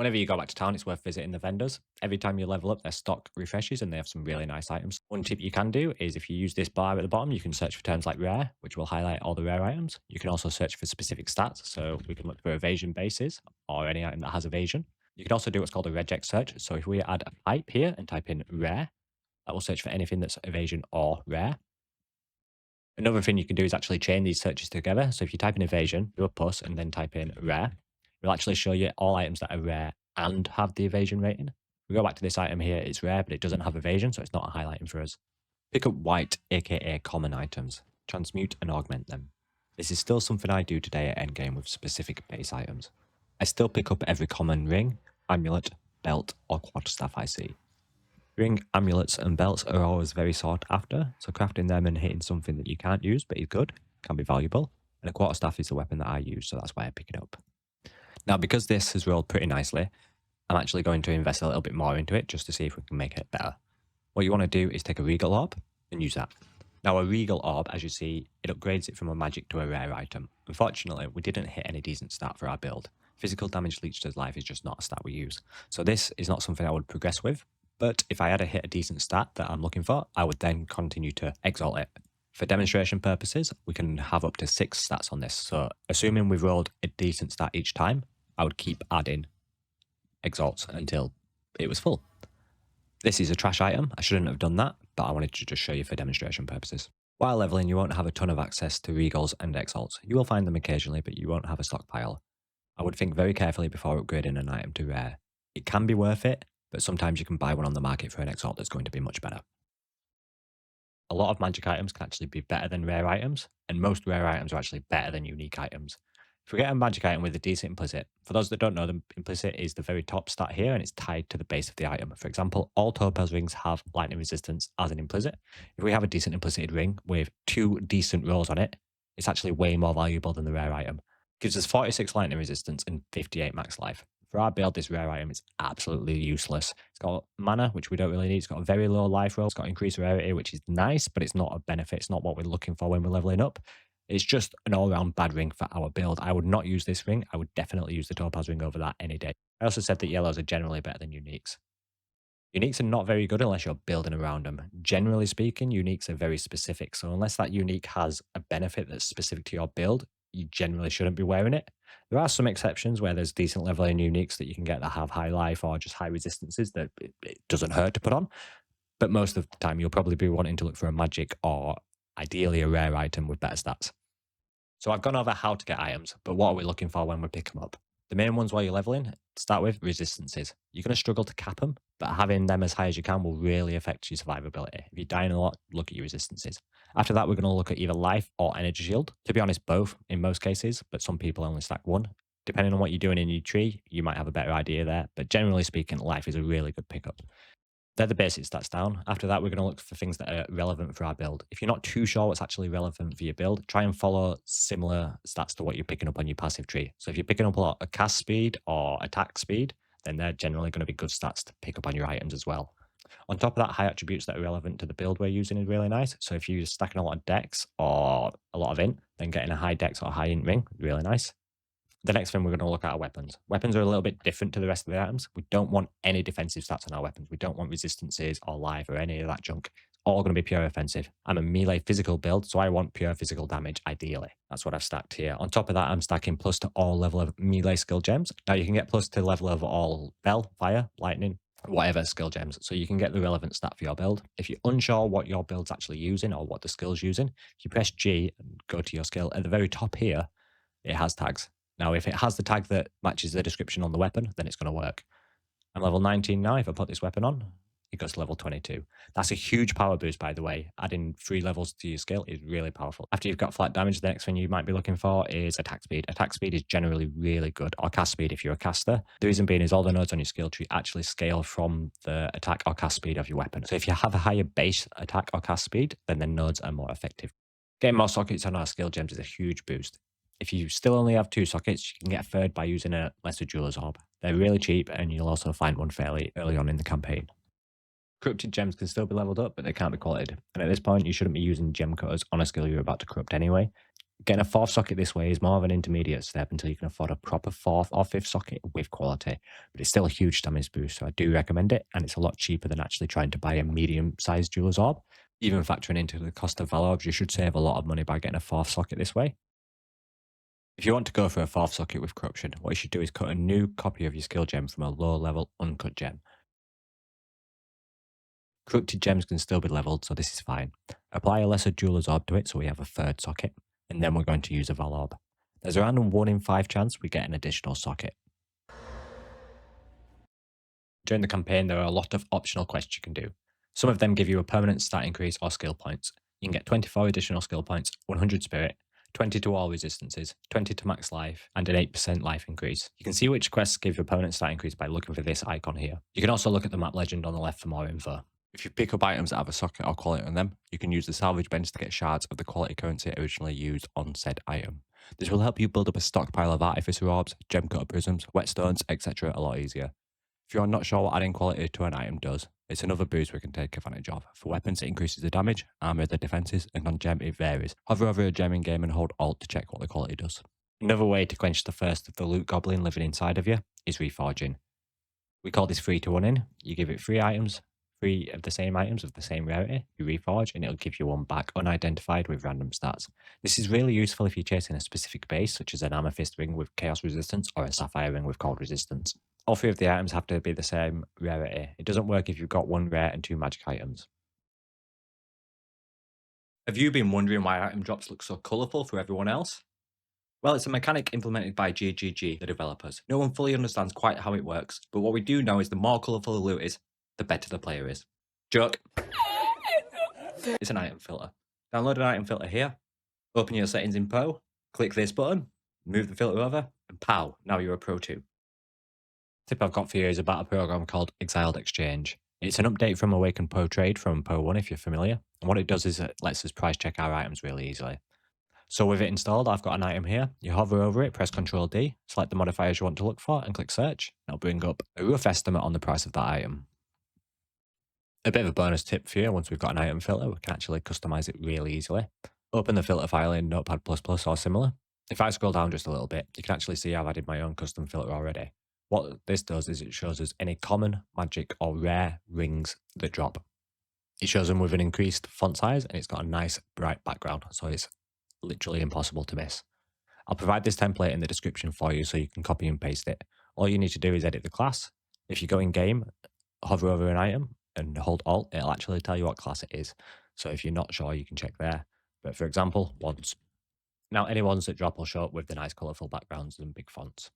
Whenever you go back to town, it's worth visiting the vendors. Every time you level up, their stock refreshes and they have some really nice items. One tip you can do is if you use this bar at the bottom, you can search for terms like rare, which will highlight all the rare items. You can also search for specific stats. So we can look for evasion bases or any item that has evasion. You can also do what's called a regex search. So if we add a pipe here and type in rare, that will search for anything that's evasion or rare. Another thing you can do is actually chain these searches together. So if you type in evasion, do a plus, and then type in rare, it'll actually show you all items that are rare and have the evasion rating. If we go back to this item here, it's rare, but it doesn't have evasion, so it's not highlighting for us. Pick up white, aka common items. Transmute and augment them. This is still something I do today at endgame with specific base items. I still pick up every common ring, amulet, belt, or quarterstaff I see. Ring, amulets, and belts are always very sought after, so crafting them and hitting something that you can't use but is good can be valuable. And a quarterstaff is the weapon that I use, so that's why I pick it up. Now, because this has rolled pretty nicely, I'm actually going to invest a little bit more into it just to see if we can make it better. What you want to do is take a Regal Orb and use that. Now, a Regal Orb, as you see, it upgrades it from a magic to a rare item. Unfortunately, we didn't hit any decent stat for our build. Physical damage leech to life is just not a stat we use. So this is not something I would progress with. But if I had hit a decent stat that I'm looking for, I would then continue to exalt it. For demonstration purposes, we can have up to 6 stats on this. So assuming we've rolled a decent stat each time, I would keep adding exalts until it was full. This is a trash item. I shouldn't have done that, but I wanted to just show you for demonstration purposes. While leveling, you won't have a ton of access to regals and exalts. You will find them occasionally, but you won't have a stockpile. I would think very carefully before upgrading an item to rare. It can be worth it, but sometimes you can buy one on the market for an exalt that's going to be much better. A lot of magic items can actually be better than rare items, and most rare items are actually better than unique items. If we get a magic item with a decent implicit, for those that don't know, the implicit is the very top stat here and it's tied to the base of the item. For example, all topaz rings have lightning resistance as an implicit. If we have a decent implicited ring with 2 decent rolls on it, it's actually way more valuable than the rare item. It gives us 46 lightning resistance and 58 max life. For our build, this rare item is absolutely useless. It's got mana, which we don't really need. It's got a very low life roll. It's got increased rarity, which is nice, but it's not a benefit. It's not what we're looking for when we're leveling up. It's just an all-round bad ring for our build. I would not use this ring. I would definitely use the topaz ring over that any day. I also said that yellows are generally better than uniques. Uniques are not very good unless you're building around them. Generally speaking, uniques are very specific. So unless that unique has a benefit that's specific to your build, you generally shouldn't be wearing it. There are some exceptions where there's decent leveling uniques that you can get that have high life or just high resistances that it doesn't hurt to put on. But most of the time, you'll probably be wanting to look for a magic or ideally a rare item with better stats. So I've gone over how to get items, but what are we looking for when we pick them up? The main ones while you're leveling, start with resistances. You're going to struggle to cap them, but having them as high as you can will really affect your survivability. If you're dying a lot, look at your resistances. After that, we're going to look at either life or energy shield. To be honest, both in most cases, but some people only stack one. Depending on what you're doing in your tree, you might have a better idea there, but generally speaking, life is a really good pickup. They're the basic stats down. After that, we're going to look for things that are relevant for our build. If you're not too sure what's actually relevant for your build, try and follow similar stats to what you're picking up on your passive tree. So if you're picking up a lot of cast speed or attack speed, then they're generally going to be good stats to pick up on your items as well. On top of that, high attributes that are relevant to the build we're using is really nice. So if you're stacking a lot of dex or a lot of int, then getting a high dex or high int ring, really nice. The next thing we're going to look at are weapons. Weapons are a little bit different to the rest of the items. We don't want any defensive stats on our weapons. We don't want resistances or life or any of that junk. It's all going to be pure offensive. I'm a melee physical build, so I want pure physical damage, ideally. That's what I've stacked here. On top of that, I'm stacking plus to all level of melee skill gems. Now, you can get plus to level of all bell, fire, lightning, whatever skill gems. So you can get the relevant stat for your build. If you're unsure what your build's actually using or what the skill's using, if you press G and go to your skill, at the very top here, it has tags. Now, if it has the tag that matches the description on the weapon, then it's going to work. I'm level 19 now. If I put this weapon on, it goes to level 22. That's a huge power boost, by the way. Adding 3 levels to your skill is really powerful. After you've got flat damage, the next thing you might be looking for is attack speed. Attack speed is generally really good, or cast speed if you're a caster. The reason being is all the nodes on your skill tree actually scale from the attack or cast speed of your weapon. So if you have a higher base attack or cast speed, then the nodes are more effective. Getting more sockets on our skill gems is a huge boost. If you still only have 2 sockets, you can get a third by using a lesser jeweler's orb. They're really cheap, and you'll also find one fairly early on in the campaign. Corrupted gems can still be leveled up, but they can't be qualitated. And at this point, you shouldn't be using gem cutters on a skill you're about to corrupt anyway. Getting a fourth socket this way is more of an intermediate step until you can afford a proper fourth or fifth socket with quality, but it's still a huge damage boost, so I do recommend it, and it's a lot cheaper than actually trying to buy a medium-sized jeweler's orb. Even factoring into the cost of Valorbs, you should save a lot of money by getting a fourth socket this way. If you want to go for a fourth socket with corruption, what you should do is cut a new copy of your skill gem from a low-level uncut gem. Corrupted gems can still be leveled, so this is fine. Apply a lesser jeweler's orb to it so we have a third socket, and then we're going to use a Valorb. There's around a 1 in 5 chance we get an additional socket. During the campaign, there are a lot of optional quests you can do. Some of them give you a permanent stat increase or skill points. You can get 24 additional skill points, 100 spirit, 20 to all resistances, 20 to max life, and an 8% life increase. You can see which quests give you a permanent stat increase by looking for this icon here. You can also look at the map legend on the left for more info. If you pick up items that have a socket or quality on them, you can use the salvage bench to get shards of the quality currency originally used on said item. This will help you build up a stockpile of artificer orbs, gem cutter prisms, whetstones, etc. a lot easier. If you are not sure what adding quality to an item does, it's another boost we can take advantage of. For weapons, it increases the damage, armor the defenses, and on gem it varies. Hover over a gem in game and hold Alt to check what the quality does. Another way to quench the thirst of the loot goblin living inside of you is Reforging. We call this 3 to 1 in. You give it 3 items, 3 of the same items of the same rarity, you reforge, and it'll give you 1 back unidentified with random stats. This is really useful if you're chasing a specific base, such as an amethyst ring with chaos resistance or a sapphire ring with cold resistance. All 3 of the items have to be the same rarity. It doesn't work if you've got 1 rare and 2 magic items. Have you been wondering why item drops look so colourful for everyone else? Well, it's a mechanic implemented by GGG, the developers. No one fully understands quite how it works, but what we do know is the more colourful the loot is, the better the player is. Joke. It's an item filter. Download an item filter here, open your settings in Pro, click this button, move the filter over, and pow, now you're a Pro 2. Tip I've got for you is about a program called Exiled Exchange. It's an update from Awkened Pro Trade from Pro 1 if you're familiar, and what it does is it lets us price check our items really easily. So with it installed, I've got an item here. You hover over it, press Ctrl D, select the modifiers you want to look for, and click search. It'll bring up a rough estimate on the price of that item. A bit of a bonus tip for you, once we've got an item filter, we can actually customize it really easily. Open the filter file in Notepad++ or similar. If I scroll down just a little bit, you can actually see I've added my own custom filter already. What this does is it shows us any common, magic, or rare rings that drop. It shows them with an increased font size, and it's got a nice bright background, so it's literally impossible to miss. I'll provide this template in the description for you so you can copy and paste it. All you need to do is edit the class. If you go in game, hover over an item and hold Alt, it'll actually tell you what class it is. So if you're not sure, you can check there. But for example, wands. Now any ones that drop will show up with the nice colourful backgrounds and big fonts.